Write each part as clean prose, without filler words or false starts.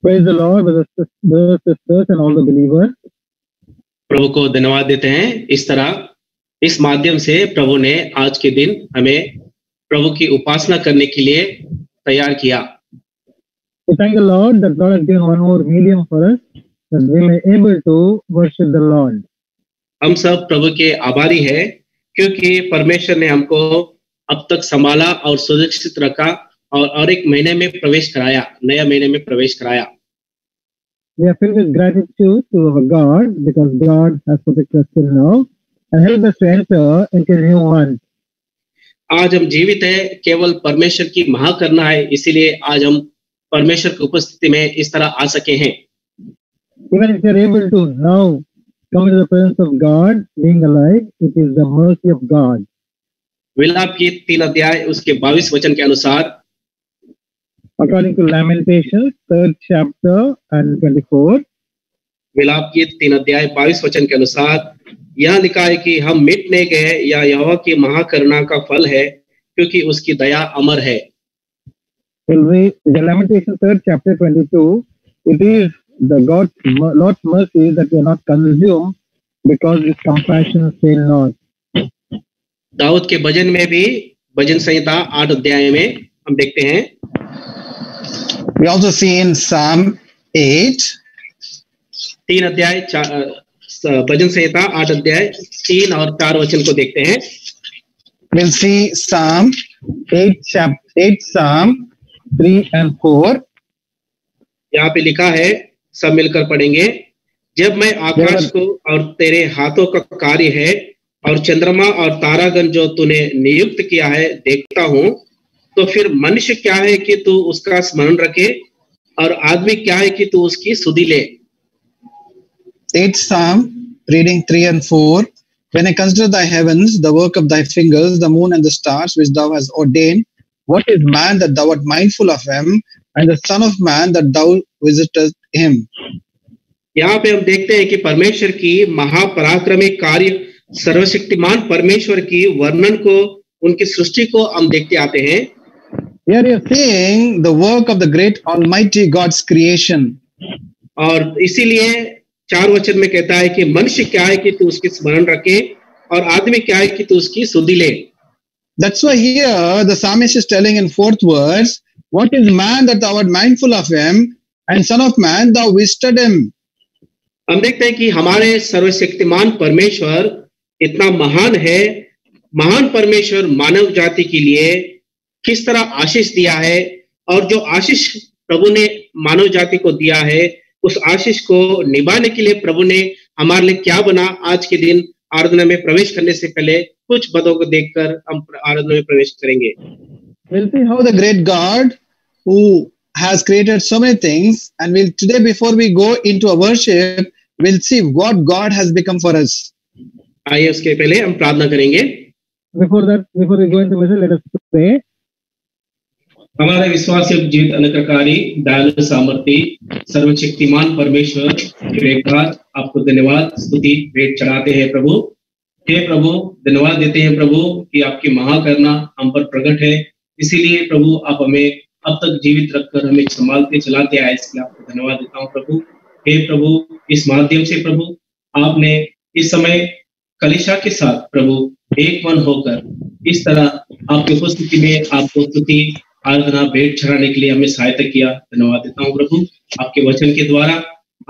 Praise the Lord, brothers, sisters, and all the believers. प्रभु को धन्यवाद देते हैं। इस तरह इस माध्यम से प्रभु ने आज के दिन हमें प्रभु की उपासना करने के लिए तैयार किया। We thank the Lord that God has given one more medium for us, that we may able to worship the Lord. हम सब प्रभु के आभारी हैं क्योंकि परमेश्वर ने हमको अब तक संभाला और सुरक्षित रखा और एक महीने में प्रवेश कराया, नया महीने में प्रवेश कराया। We are filled with gratitude to our God because God has protected us till now and helped us to enter into a new month. आज हम जीवित हैं केवल परमेश्वर की महा करना है, इसीलिए आज हम परमेश्वर की उपस्थिति में इस तरह आ सके हैं। Even if you are able to now come into the presence of God, being alive, it is the mercy of God. विलाप की 3 अध्याय उसके 22 वचन के अनुसार, According to Lamentations, 3rd chapter and 24. विलाप की 3 अध्याय 22 वचन के अनुसार यह लिखा है कि हम मिट नहीं गए, या यहोवा की महाकरुणा का फल है, क्योंकि उसकी दया अमर है। We'll read the Lamentations 3rd chapter 22. It is the Lord's mercy that we are not consumed because His compassion fail not. Dawood के भजन में भी भजन संहिता 8 अध्याय में हम देखते हैं। We also see in Psalm 8. 3 अध्याय भजन संहिता 8 अध्याय 3 और 4 वचन को देखते हैं। We'll see Psalm 8 Psalm 3 and 4. यहाँ पे लिखा है, सब मिलकर पढ़ेंगे। जब मैं आकाश को और तेरे हाथों का कार्य है और चंद्रमा और तारागण जो तूने नियुक्त किया है देखता हूँ, तो फिर मनुष्य क्या है कि तू उसका स्मरण रखे और आदमी क्या है कि तू उसकी सुधि ले। 8th Psalm, reading 3 and 4. When I consider thy heavens, the work of thy fingers, the moon and the stars which thou hast ordained, what is man that thou art mindful of him, and the son of man that thou visitest him? यहाँ पे हम देखते हैं कि परमेश्वर की महापराक्रमी कार्य, सर्वशक्तिमान परमेश्वर की वर्णन को, उनकी सृष्टि को हम देखते आते हैं। Here you are seeing the work of the great Almighty God's creation. और इसीलिए 4 वचन में कहता है कि मनुष्य क्या है कि तू उसकी स्मरण रखे और आदमी क्या है कि तू उसकी सुधि ले। That's why here the psalmist is telling in 4th verse, what is man that thou art mindful of him, and son of man thou visited him? हम देखते हैं कि हमारे सर्वशक्तिमान परमेश्वर इतना महान है। महान परमेश्वर मानव जाति के लिए किस तरह आशीष दिया है, और जो आशीष प्रभु ने मानव जाति को दिया है, उस आशीष को निभाने के लिए प्रभु ने हमारे लिए क्या बना। आज के दिन आराधना में प्रवेश करने से पहले कुछ पदों को देखकर हम आराधना में प्रवेश करेंगे। We'll see how the great God who has created so many things, and we'll today before we go into our worship, we'll see what God has become for us. आइए उसके पहले हम प्रार्थना करेंगे। Before we go into message, let us pray. हमारे विश्वास जीवित अनुग्रहकारी दयालु सामर्थी सर्वशक्तिमान परमेश्वर आपको धन्यवाद स्तुति भेंट चढ़ाते हैं प्रभु। हे प्रभु, धन्यवाद देते हैं प्रभु कि आपकी महाकरुणा हम पर प्रकट है, इसीलिए प्रभु आप हमें अब तक जीवित रखकर हमें संभालते चलाते आए, इसलिए आपको धन्यवाद देता हूँ प्रभु। हे प्रभु, इस माध्यम से प्रभु आपने इस समय कलीसिया के साथ प्रभु एक मन होकर इस तरह आपकी उपस्थिति में आपको स्तुति आराधना भेंट चढ़ाने के लिए हमें सहायता किया। धन्यवाद देता हूँ प्रभु। आपके वचन के द्वारा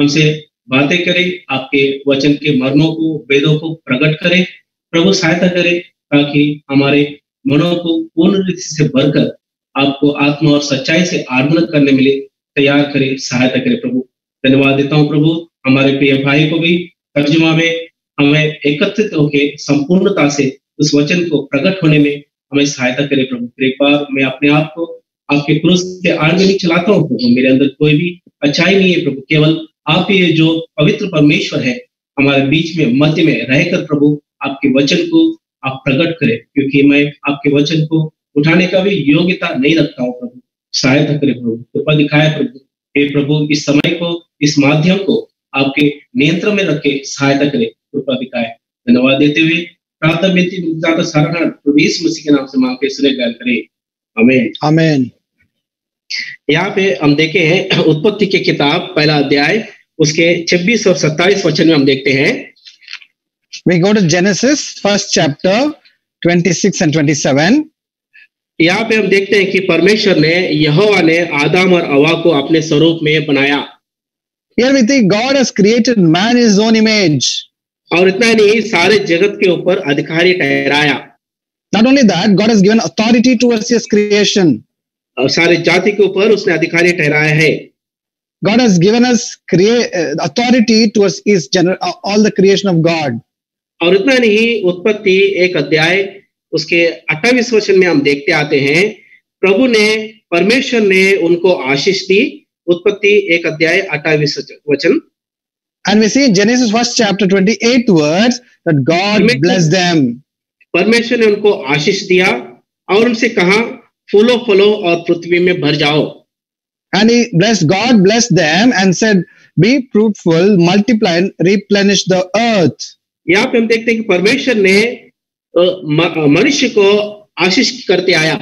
हमसे बातें करें, आपके वचन के मर्मों को, वेदों को प्रकट करें प्रभु, सहायता करें ताकि हमारे मनों को पूर्ण रीति से भरकर आपको आत्मा और सच्चाई से आराधना करने में तैयार करे, सहायता करे प्रभु। धन्यवाद देता हूँ प्रभु। हमारे प्रिय भाई को भी तर्जुमा में हमें एकत्रित होकर संपूर्णता से उस वचन को प्रकट होने में हमें सहायता करे प्रभु। एक बार मैं अपने आप को आपके क्रूस के आड़ में चलाता हूँ प्रभु। मेरे अंदर कोई भी अच्छाई नहीं है प्रभु, केवल आप ही जो पवित्र परमेश्वर है हमारे बीच में मध्य में रहकर प्रभु आपके वचन को आप प्रकट करें, क्योंकि मैं आपके वचन को उठाने का भी योग्यता नहीं रखता हूँ प्रभु। सहायता करे प्रभु, कृपा दिखाए प्रभु। हे प्रभु, इस समय को, इस माध्यम को आपके नियंत्रण में रख के सहायता करे, कृपा दिखाए। धन्यवाद देते हुए प्रार्थना विनती ज्यादा सारा प्रभु यीशु मसीह के नाम से मांग के सुने गायल करें, आमीन। Amen. यहाँ पे हम देखे हैं उत्पत्ति की किताब पहला अध्याय उसके 26 और 27 वचन में हम देखते हैं। We go to Genesis, first chapter, 26 and 27. यहाँ पे हम देखते हैं कि परमेश्वर ने यहोवा ने आदम और हव्वा को अपने स्वरूप में बनाया। Here we think God has created man in his own image. और इतना ही नहीं, सारे जगत के ऊपर अधिकारी ठहराया। Not only that, God has given authority towards his creation. और सारे जाति के ऊपर उसने अधिकारी ठहराया है। God has given us authority towards his all the creation of God. और इतना नहीं, उत्पत्ति एक अध्याय उसके 28 वचन में हम देखते आते हैं, प्रभु ने परमेश्वर ने उनको आशीष दी। उत्पत्ति एक अध्याय 28 वचन। And we see in Genesis first chapter 28 words that God blessed them. परमेश्वर ने उनको आशीष दिया और उनसे कहा, फूलो फलो और पृथ्वी में भर जाओ। And God blessed them and said, be fruitful, multiply and replenish the earth. यहाँ पे हम देखते हैं कि परमेश्वर ने मनुष्य को आशीष करते आया।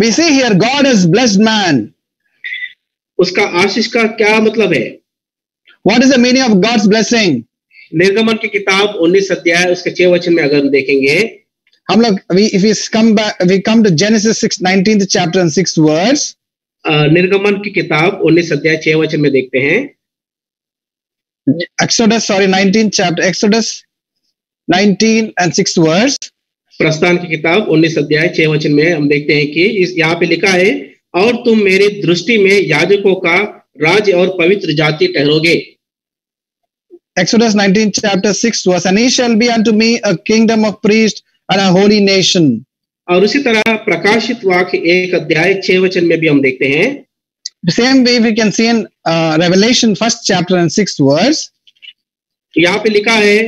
We see here God has blessed man. उसका आशीष का क्या मतलब है? What is the meaning of God's blessing? निर्गमन की किताब 19 अध्याय उसके 6 वचन में अगर हम देखेंगे, हम लोग if we come to Genesis 6 19th chapter and 6th verse. निर्गमन की किताब 19 अध्याय 6 वचन में देखते हैं। Exodus 19th chapter, Exodus 19 and 6th verse. प्रस्थान की किताब 19 अध्याय 6 वचन में हम देखते हैं कि यहाँ पे लिखा है, और तुम मेरी दृष्टि में याजकों का राज्य और पवित्र जाति ठहरोगे। Exodus 19 chapter 6 verse, and he shall be unto me a kingdom of priests and a holy nation. और उसी तरह प्रकाशित वाक्य 1 अध्याय 6 वचन में भी हम देखते हैं। The same way we can see in Revelation first chapter and 6th verse. यहाँ पे लिखा है,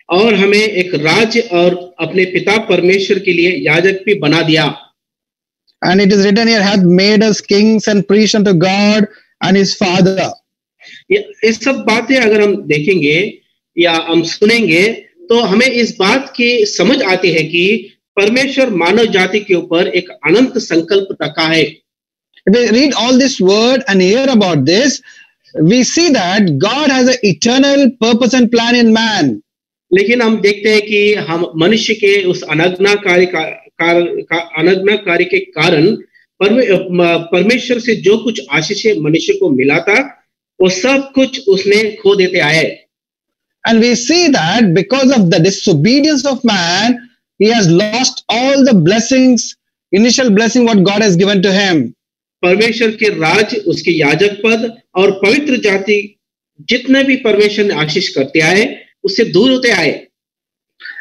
और हमें एक राज्य और अपने पिता परमेश्वर के लिए याजक भी बना दिया। And it is written here, hath made us kings and priests unto God and his Father. ये सब बातें अगर हम देखेंगे या हम सुनेंगे तो हमें इस बात की समझ आती है कि परमेश्वर मानव जाति के ऊपर एक अनंत संकल्प रखा है। If we read all this word and hear about this, we see that God has an eternal purpose and plan in man. लेकिन हम देखते हैं कि हम मनुष्य के उस अनग्नाकारी के कारण परमेश्वर से जो कुछ आशीषें मनुष्य को मिला था वो सब कुछ उसने खो देते आए। And we see that because of the disobedience of man, he has lost all the blessings, initial blessing what God has given to him. परमेश्वर के राज्य, उसके याजक पद और पवित्र जाति जितने भी परमेश्वर ने आशीष करते आए उससे दूर होते आए।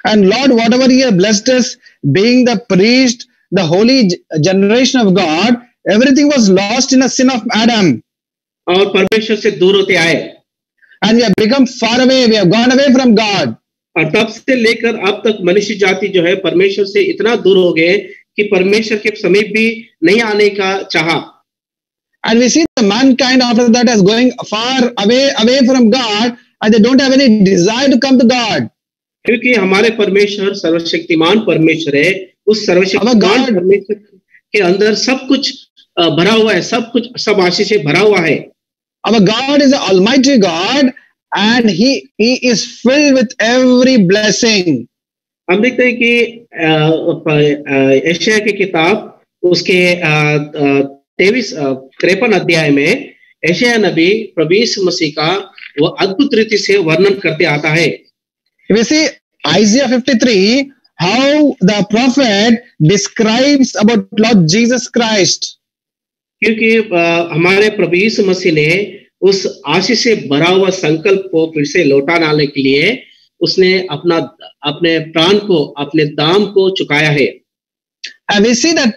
And Lord, whatever he has blessed us, being the priest, the holy generation of God, everything was lost in the sin of Adam. और परमेश्वर से दूर होते आए। And we have become far away, we have gone away from God. और तब से लेकर अब तक मनुष्य जाति जो है परमेश्वर से इतना दूर हो गए कि परमेश्वर के समीप भी नहीं आने का चाहा। And we see the mankind after that is going far away from God, and they don't have any desire to come to God. क्योंकि हमारे परमेश्वर सर्वशक्तिमान परमेश्वर है, उस सर्वशक्तिमान परमेश्वर के अंदर सब कुछ भरा हुआ है, सब आशीष से भरा हुआ है। Our God is an almighty God, and he is filled with every blessing. हम देखते हैं कि यशायाह की किताब उसके 53 अध्याय में यशायाह नबी प्रभु यीशु मसीह का वो अद्भुत रीति से वर्णन करते आता है। We see Isaiah 53, how the prophet describes about Lord Jesus Christ. क्योंकि हमारे प्रभु यीशु मसीह ने उस आशीष से भरा हुआ संकल्प को फिर से लौटा लाने के लिए उसने अपने प्राण को, अपने दाम को चुकाया है। And we see that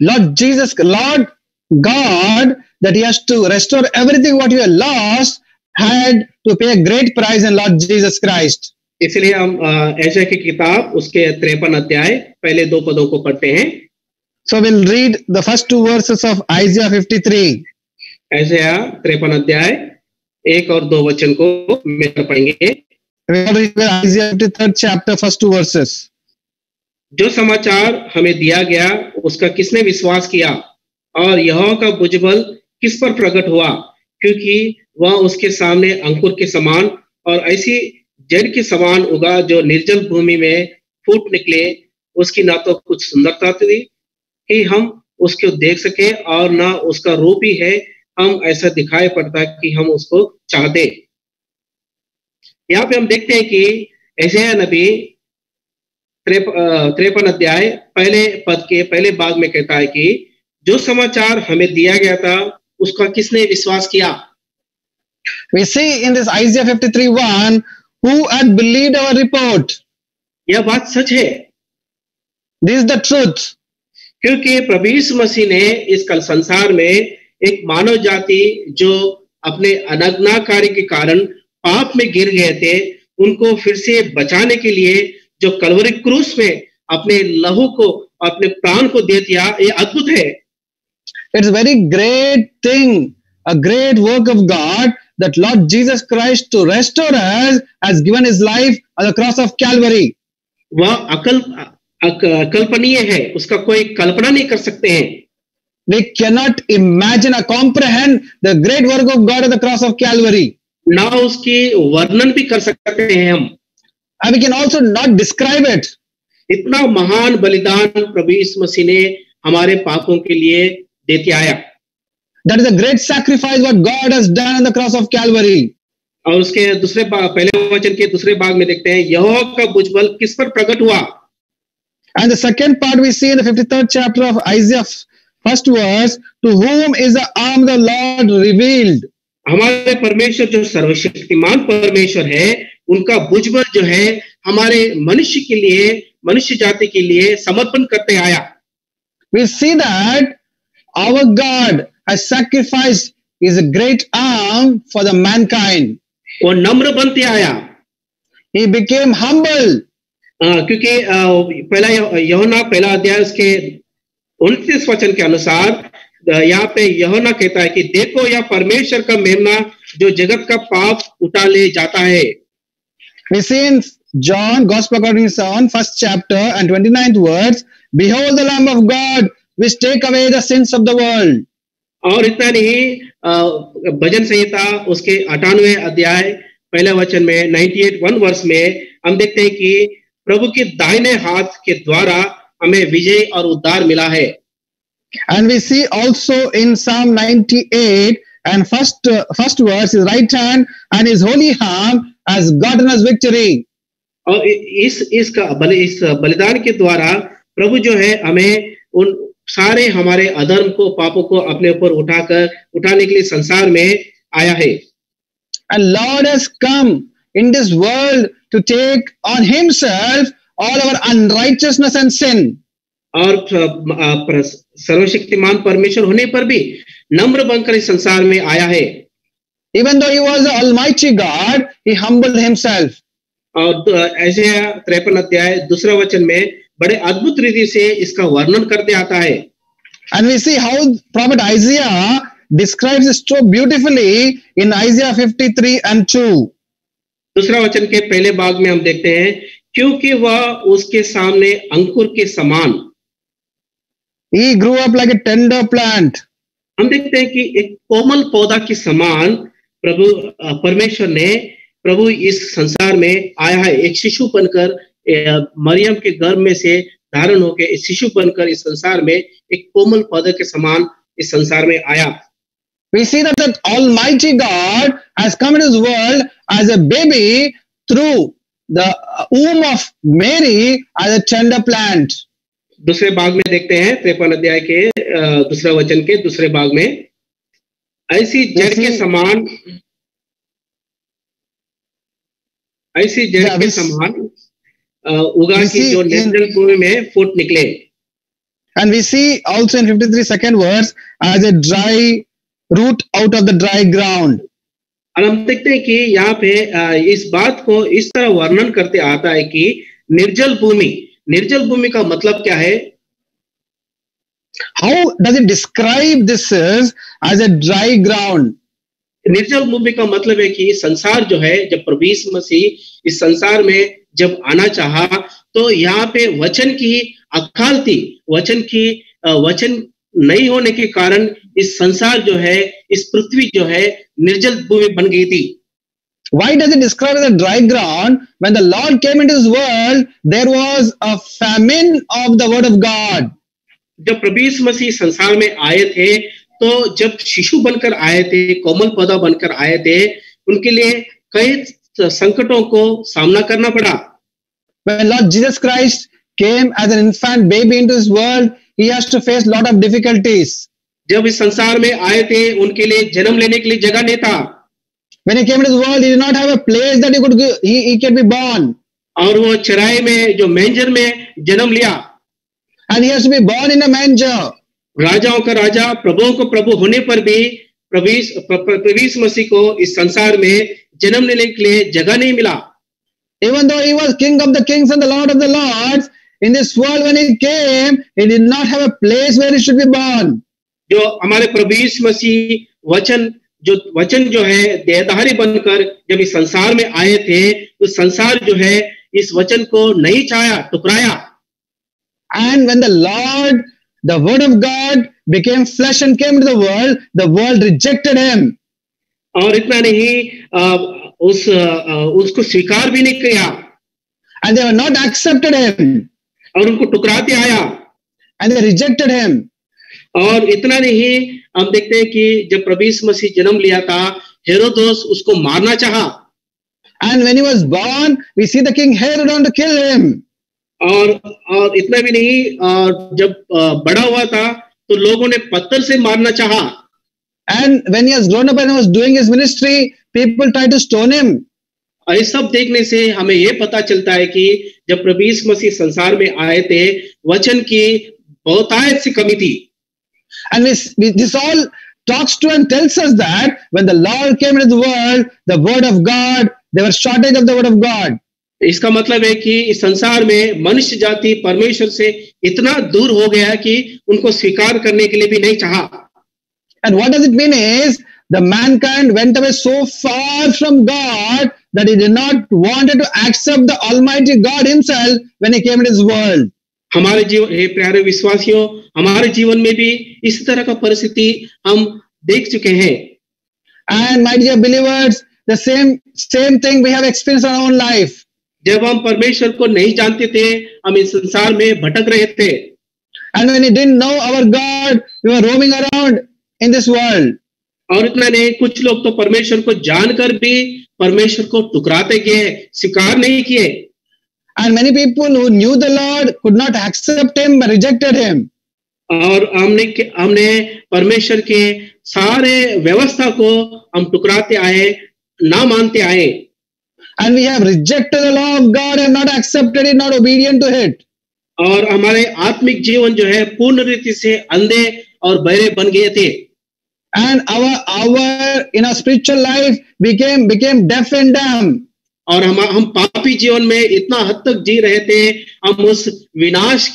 Lord God, that he has to restore everything what you have lost, had to pay a great price in Lord Jesus Christ. इसलिए हम यशायाह की किताब उसके 53 अध्याय पहले 2 पदों को पढ़ते हैं। So we'll read the first 2 verses of Isaiah 53. यशायाह 53 अध्याय 1 और 2 वचन को मिलकर पढ़ेंगे। We'll read Isaiah 53rd chapter, first 2 verses. जो समाचार हमें दिया गया उसका किसने विश्वास किया, और यहोवा का भुजबल किस पर प्रकट हुआ, क्योंकि वह उसके सामने अंकुर के समान और ऐसी जड़ के समान उगा जो निर्जल भूमि में फूट निकले। उसकी ना तो कुछ सुंदरता थी कि हम उसको देख सके और ना उसका रूप ही है हम ऐसा दिखाई पड़ता कि हम उसको चाहते। यहाँ पे हम देखते हैं कि यशायाह नबी 53 अध्याय पहले पद के पहले भाग में कहता है कि जो समाचार हमें दिया गया था उसका किसने विश्वास किया। We see in this Isaiah 53:1, who had believed our report? यह बात सच है, This is the truth. क्योंकि प्रभु यीशु मसीह ने इस कल संसार में एक मानव जाति जो अपने अनग्नाकारी के कारण पाप में गिर गए थे, उनको फिर से बचाने के लिए जो कलवरी क्रूस में अपने लहू को अपने प्राण को दे दिया, ये अद्भुत है। It's a very great thing, a great work of God that Lord Jesus Christ to restore us has given his life on the cross of Calvary. वह अकल्पनीय है, उसका कोई कल्पना नहीं कर सकते हैं। We cannot imagine or comprehend the great work of God on the cross of Calvary. ना उसकी वर्णन भी कर सकते हैं हम, And we can also not describe it. इतना महान बलिदान प्रभु यीशु मसीह ने हमारे पापों के लिए देते आया। That is a great sacrifice what God has done on the cross of Calvary. और उसके दूसरे पहले वचन के दूसरे भाग में देखते हैं यहोवा का भुजबल किस पर प्रकट हुआ। And the second part we see in the 53rd chapter of Isaiah, first verse, to whom is the arm of the Lord revealed? हमारे परमेश्वर जो सर्वशक्तिमान परमेश्वर है, उनका भुजबल जो है हमारे मनुष्य के लिए, मनुष्य जाति के लिए समर्पण करते आया। We see that our God has sacrificed his great arm for the mankind. वो नम्र बनते आया। He became humble. क्योंकि पहला यूहन्ना पहला अध्याय उसके 29 वचन के अनुसार यहाँ पे यूहन्ना कहता है कि देखो यह परमेश्वर का मेमना जो जगत का पाप उठा ले जाता है। We see in John, Gospel according to John, first chapter and 29th words, behold the Lamb of God which take away the sins of the world. और इतना नहीं, भजन संहिता उसके 98 अध्याय पहले वचन में 98 वर्ष में हम देखते हैं कि प्रभु के दाहिने हाथ के द्वारा हमें विजय और उद्धार मिला है। And we see also in Psalm 98 and first verse, his right hand and his holy arm has gotten us victory. और इस बलिदान के द्वारा प्रभु जो है हमें उन सारे हमारे अधर्म को, पापों को अपने ऊपर उठाने के लिए संसार में आया है। And Lord has come in this world to take on himself all our unrighteousness and sin. और सर्वशक्तिमान परमेश्वर होने पर भी नम्र बनकर इस संसार में आया है। Even though he was the Almighty God, he humbled himself. और ऐसे 53 अध्याय दूसरा वचन में बड़े अद्भुत रीति से इसका वर्णन करते आता है। And we see how prophet Isaiah describes it so beautifully in Isaiah 53 and 2. दूसरा वचन के पहले भाग में हम देखते हैं क्योंकि वह उसके सामने अंकुर के समान, He grew up like a tender plant. हम देखते हैं कि एक कोमल पौधा के समान परमेश्वर ने प्रभु इस संसार में आया है। एक शिशु बनकर मरियम के गर्भ में से धारण होकर इस शिशु बनकर इस संसार में एक कोमल पौधे के समान इस संसार में आया। We see that the Almighty God has come into this world as a baby through the womb of Mary as a tender plant. दूसरे भाग में देखते हैं 53 अध्याय के दूसरा वचन के दूसरे भाग में, ऐसी जड़ के समान, ऐसी जड़ के समान उगा की जो निर्जल भूमि में फूट निकले। And we see also in 53 second verse as a dry root out of the dry ground. और हम देखते हैं कि यहाँ पे इस बात को इस तरह वर्णन करते आता है कि निर्जल भूमि का मतलब क्या है? How does it describe this as a dry ground? निर्जल भूमि का मतलब है कि संसार जो है, जब प्रभु यीशु मसीह इस संसार में जब आना चाहा तो यहाँ पे वचन की अकाल थी, वचन नहीं होने के कारण इस संसार जो है, इस पृथ्वी जो है निर्जल भूमि बन गई थी। Why does it describe as a dry ground? When the Lord came into this world, there was a famine of the word of God. जब प्रभु यीशु मसीह संसार में आए थे, तो जब शिशु बनकर आए थे, कोमल पौधा बनकर आए थे, उनके लिए कई संकटों को सामना करना पड़ा। When Lord Jesus Christ came as an infant baby into this world, he has to face lot of difficulties. जब इस संसार में आए थे, उनके लिए जन्म लेने के लिए जगह नहीं था। When he came into this world, he did not have a place that he can be born. और वो चराई में, जो मेंजर में जन्म लिया, and he has to be born in a manger. राजाओं का राजा, प्रभुओं को प्रभु होने पर भी प्रभु यीशु मसीह को इस संसार में जन्म लेने के लिए जगह नहीं मिला। Even though he was king of the kings and the lord of the lords, in this world when he came, he did not have a place where he should be born. जो हमारे प्रभु यीशु मसीह वचन जो है देहधारी बनकर जब इस संसार में आए थे, तो संसार जो है इस वचन को नहीं चाहा, टुकराया। And when the Lord, the word of God, became flesh and came to the world rejected him. और इतना नहीं, उसको स्वीकार भी नहीं किया। And they were not accepted him. और उनको टुकराते आया। And they rejected him. और इतना नहीं, हम देखते हैं कि जब प्रभु यीशु मसीह जन्म लिया था, हेरोदोस उसको मारना चाहा। And when he was born, we see the king Herod on to kill him. और इतना भी नहीं, जब बड़ा हुआ था तो लोगों ने पत्थर से मारना चाहा। And when he has grown up and was doing his ministry, people tried to stone him. और इस सब देखने से हमें ये पता चलता है कि जब प्रभु यीशु मसीह संसार में आए थे, वचन की बहुतायत सी कमी थी। And this all talks to and tells us that when the Lord came into the world, the word of God, there was shortage of the word of God. इसका मतलब है कि इस संसार में मनुष्य जाति परमेश्वर से इतना दूर हो गया कि उनको स्वीकार करने के लिए भी नहीं चाहा। And what does it mean is the mankind went away so far from God that he did not wanted to accept the Almighty God himself when he came into this world. हमारे जीवन, हे प्यारे विश्वासियों, हमारे जीवन में भी इस तरह का परिस्थिति हम देख चुके हैं। And my dear believers, the same thing we have experienced in our own life. जब हम परमेश्वर को नहीं जानते थे, हम इस संसार में भटक रहे थे। And when we didn't know our God, we were roaming around in this world. और इतना नहीं, कुछ लोग तो परमेश्वर को जानकर भी परमेश्वर को टुकराते गए, स्वीकार नहीं किए। And many people who knew the Lord could not accept him but rejected him. और हमने परमेश्वर के सारे व्यवस्था को हम टुकराते आए, ना मानते आए। And we have rejected the law of God and not accepted it, not obedient to it. और हमारे आत्मिक जीवन जो है पूर्ण रीति से अंधे और बहरे बन गए थे। And our in our spiritual life became deaf and dumb. और हम पापी जीवन में इतना हद तक जी रहे थे, हम उस विनाश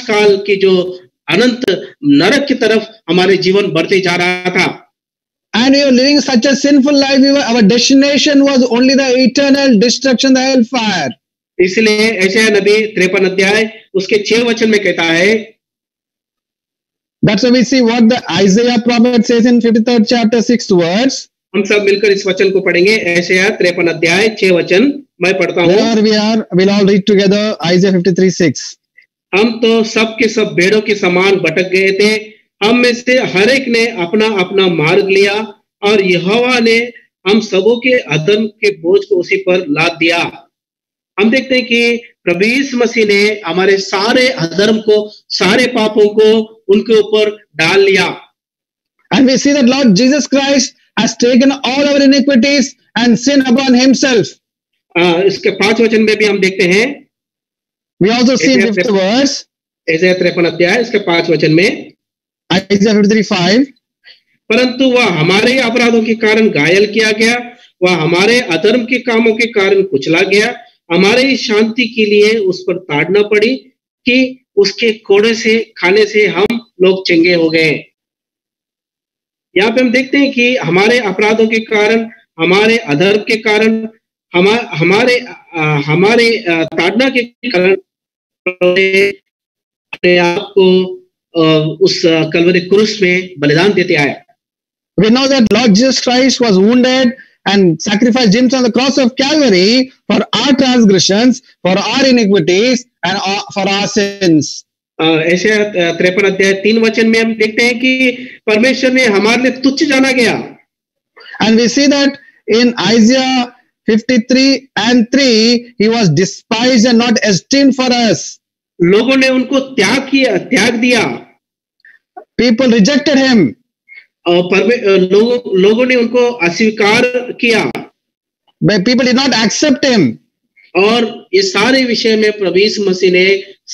काल के जो अनंत नरक की तरफ हमारे जीवन बढ़ते जा रहा था। And we were living such a sinful life. Our destination was only the eternal destruction, the hellfire. इसलिए यशायाह नबी 53 अध्याय उसके 6 वचन में कहता है। That's why we see what the Isaiah prophet says in 53rd chapter 6th verse. हम सब मिलकर इस वचन को पढ़ेंगे। यशायाह 53 अध्याय 6 वचन मैं पढ़ता हूँ। There we'll all read together Isaiah 53:6. हम तो सब के सब भेड़ों के समान भटक गए थे, हम में से हर एक ने अपना अपना मार्ग लिया और यहोवा ने हम सबों के अधर्म के बोझ को उसी पर लाद दिया। हम देखते हैं कि प्रभु यीशु मसीह ने हमारे सारे अधर्म को, सारे पापों को उनके ऊपर डाल लिया। And we see that Lord Jesus Christ has taken all our iniquities and sin upon himself. इसके 5 वचन में भी हम देखते हैं। We also see in 5th verse. यशायाह 53 अध्याय इसके 5 वचन में Isaiah 53:5. परंतु वह हमारे अपराधों के कारण घायल किया गया, वह हमारे अधर्म के कामों के कारण कुचला गया, हमारे शांति के लिए उस पर ताड़ना पड़ी कि उसके कोड़े से खाने से हम लोग चंगे हो गए। यहाँ पे हम देखते हैं कि हमारे अपराधों के कारण, हमारे अधर्म के कारण, हमारे ताड़ना के कारण अपने आप को उस कलवरी क्रूस में बलिदान देते आया। We know that Lord Jesus Christ was wounded and sacrificed himself on the cross of Calvary for our transgressions, for our iniquities, and for our sins. ऐसे 53 अध्याय 3 वचन में हम देखते हैं कि परमेश्वर ने हमारे लिए तुच्छ जाना गया। And we see that in Isaiah 53 and 3, he was despised and not esteemed for us. लोगों ने उनको त्याग दिया। People rejected him. और लोगों ने उनको अस्वीकार किया। But people did not accept him. और ये सारे विषय में प्रभु यीशु मसीह ने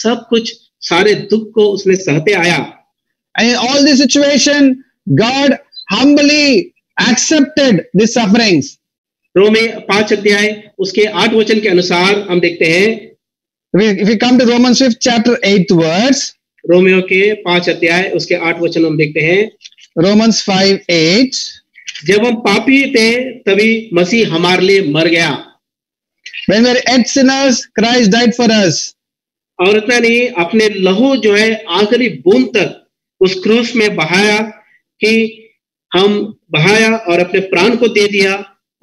सब कुछ, सारे दुख को उसने सहते आया। And in all this situation, God humbly accepted these sufferings. रोमे 5 अध्याय उसके 8 वचन के अनुसार हम देखते हैं। If we come to Romans 5th chapter 8th verse, Romeo के 5 अध्याय उसके 8 वचन हम देखते हैं। Romans 5:8. जब हम पापी थे तभी मसीह हमारे लिए मर गया। When we were yet sinners, Christ died for us. और इतना नहीं, अपने लहू जो है आखिरी बूंद तक उस क्रूस में बहाया और अपने प्राण को दे दिया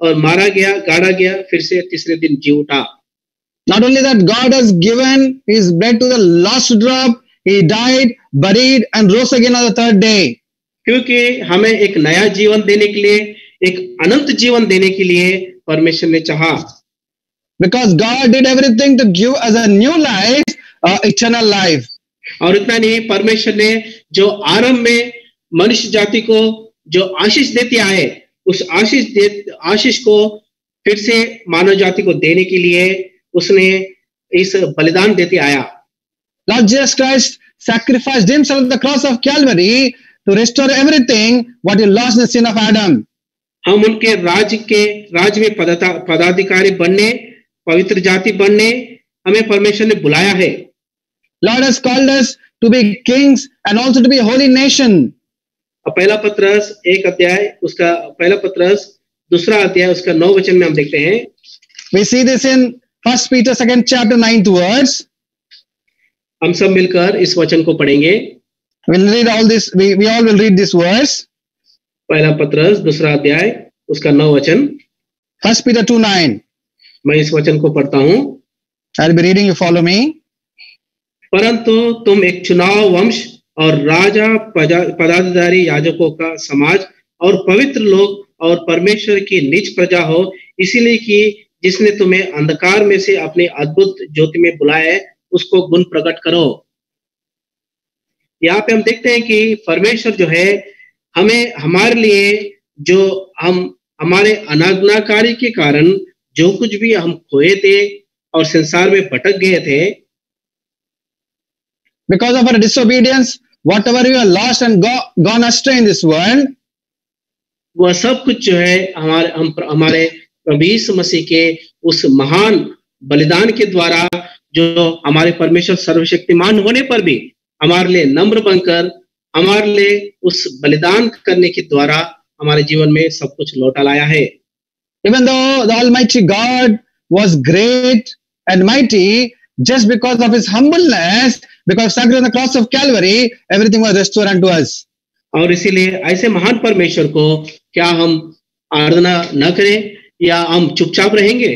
और मारा गया, गाड़ा गया, फिर से तीसरे दिन जी उठा। Not only that, God has given his blood to the last drop, he died, buried, and rose again on the third day. क्योंकि हमें एक नया जीवन देने के लिए, एक अनंत जीवन देने के लिए परमेश्वर ने चाहा। Because God did everything to give us a new life, eternal life. और इतना नहीं, परमेश्वर ने जो आरंभ में मनुष्य जाति को जो आशीष देते आए, उस आशीष को फिर से मानव जाति को देने के लिए उसने इस बलिदान देते आया। Lord Jesus Christ sacrificed himself on the cross of Calvary to restore everything what he lost in the sin of Adam. हम उनके राज में पदाधिकारी बनने, पवित्र जाति बनने हमें परमेश्वर ने बुलाया है। Lord has called us to be kings and also to be a holy nation. पहला पत्रस 1 अध्याय उसका पहला पत्रस 2 अध्याय उसका 9 वचन में हम देखते हैं। We see this in 1 Peter 2nd chapter 9th verse. हम सब मिलकर इस वचन को पढ़ेंगे। We'll read all this. We all will read this verse. पहला पत्रस 2 अध्याय उसका 9 वचन। 1 Peter 2:9. मैं इस वचन को पढ़ता हूँ। I'll be reading. You follow me. परंतु तुम एक चुनाव वंश और राजा पदाधिकारी याजकों का समाज और पवित्र लोग और परमेश्वर की निज प्रजा हो, इसीलिए कि जिसने तुम्हें अंधकार में से अपने अद्भुत ज्योति में बुलाया है, उसको गुण प्रकट करो। यहाँ पे हम देखते हैं कि परमेश्वर जो है हमें हमारे लिए जो हम हमारे अनाज्ञाकारी के कारण जो कुछ भी हम खोए थे और संसार में भटक गए थे, because of our disobedience, whatever we are lost and gone astray in this world, वह सब कुछ जो है हमारे प्रभु यीशु मसीह के उस महान बलिदान के द्वारा, जो हमारे परमेश्वर सर्वशक्तिमान होने पर भी हमारे लिए नम्र बनकर हमारे लिए उस बलिदान करने के द्वारा हमारे जीवन में सब कुछ लौटा लाया है। Even though the Almighty God was great and mighty, just because of his humbleness, because of sacrifice on the cross of Calvary, everything was restored unto us. और इसीलिए ऐसे महान परमेश्वर को क्या हम आराधना न करें या हम चुपचाप रहेंगे?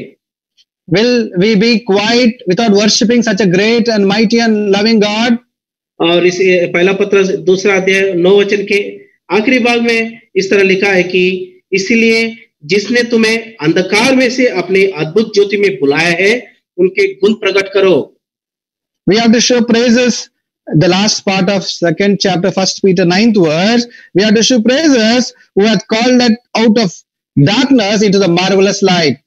Will we be quiet without worshipping such a great and mighty and loving God? और इस पहला पत्र 2 अध्याय 9 वचन के आखिरी भाग में इस तरह लिखा है कि इसीलिए जिसने तुम्हें अंधकार में से अपने अद्भुत ज्योति में बुलाया है, उनके गुण प्रकट करो। We have to show praises. The last part of 2nd chapter, 1 Peter 9th verse, we have to show praises who hath called that out of darkness into the marvelous light.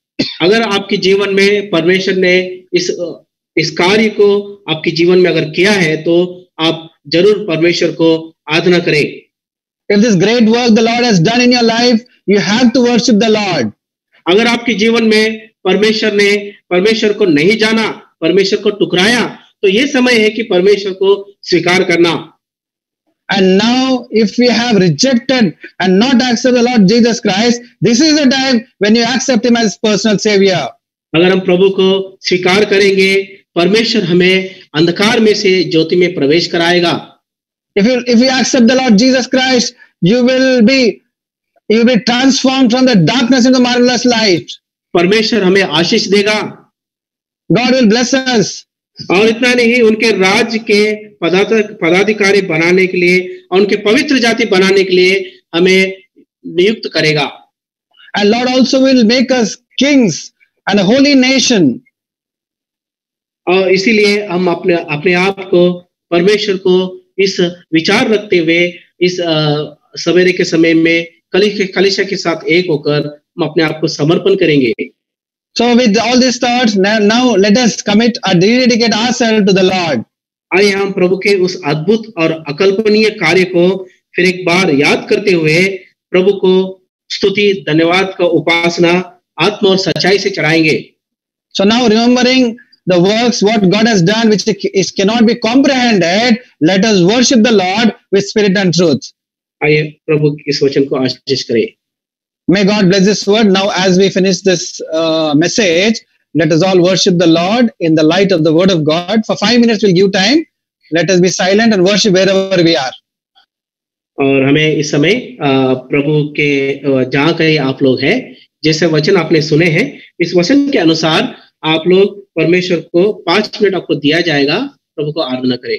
अगर आपके जीवन में परमेश्वर ने इस कार्य को आपके जीवन में अगर किया है, तो आप जरूर परमेश्वर को आराधना करें। If this great work the Lord has done in your life, you have to worship the Lord. अगर आपके जीवन में परमेश्वर ने परमेश्वर को नहीं जाना, परमेश्वर को टुकराया, तो ये समय है कि परमेश्वर को स्वीकार करना। And now, if we have rejected and not accepted the Lord Jesus Christ, this is the time when you accept Him as personal Savior. अगर हम प्रभु को स्वीकार करेंगे, परमेश्वर हमें अंधकार में से ज्योति में प्रवेश कराएगा। if you accept the Lord Jesus Christ, you will be transformed from the darkness into marvelous light. परमेश्वर हमें आशीष देगा, God will bless us. और इतना नहीं, उनके राज्य के पदाधिकारी बनाने के लिए और उनके पवित्र जाति बनाने के लिए हमें नियुक्त करेगा. And Lord also will make us kings and a holy nation. और इसीलिए हम अपने आप को परमेश्वर को इस विचार रखते हुए इस सवेरे के समय में कलीसिया के साथ एक होकर हम अपने आप को समर्पण करेंगे. So with all these thoughts, now let us commit or dedicate ourselves to the Lord. आइए हम प्रभु के उस अद्भुत और अकल्पनीय कार्य को फिर एक बार याद करते हुए प्रभु को स्तुति, धन्यवाद का उपासना आत्मा और सच्चाई से चढ़ाएंगे. So now remembering the works what God has done, which is cannot be comprehended, let us worship the Lord with spirit and truth. आइए प्रभु इस वचन को आशीष करें. May God bless this word. Now as we finish this message, let us all worship the Lord in the light of the word of God. For 5 minutes we'll give time. Let us be silent and worship wherever we are. और हमें इस समय प्रभु के जहाँ कहीं आप लोग हैं, जैसे वचन आपने सुने हैं, इस वचन के अनुसार आप लोग परमेश्वर को 5 मिनट आपको दिया जाएगा, प्रभु को आराधना करें.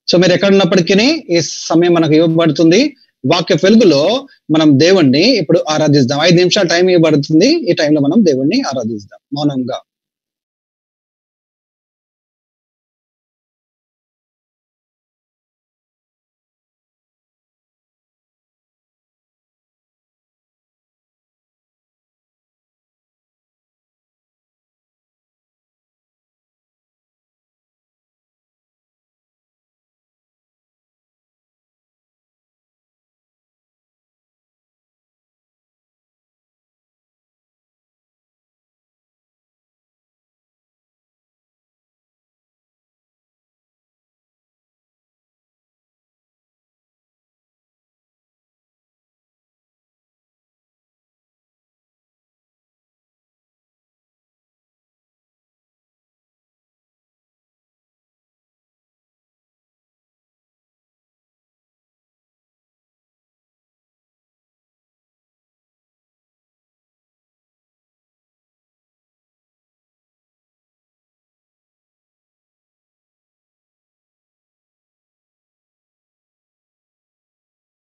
సో మీరు ఎక్కడున్నప్పటికీ ఈ సమయం మనకు ఇవ్వబడుతుంది. వాక్య వెలుగులో మనం దేవుణ్ణి ఇప్పుడు ఆరాధిద్దాం. 5 నిమిషాల టైం ఇవ్వబడుతుంది. ఈ టైంలో మనం దేవుణ్ణి ఆరాధిద్దాం మౌనంగా.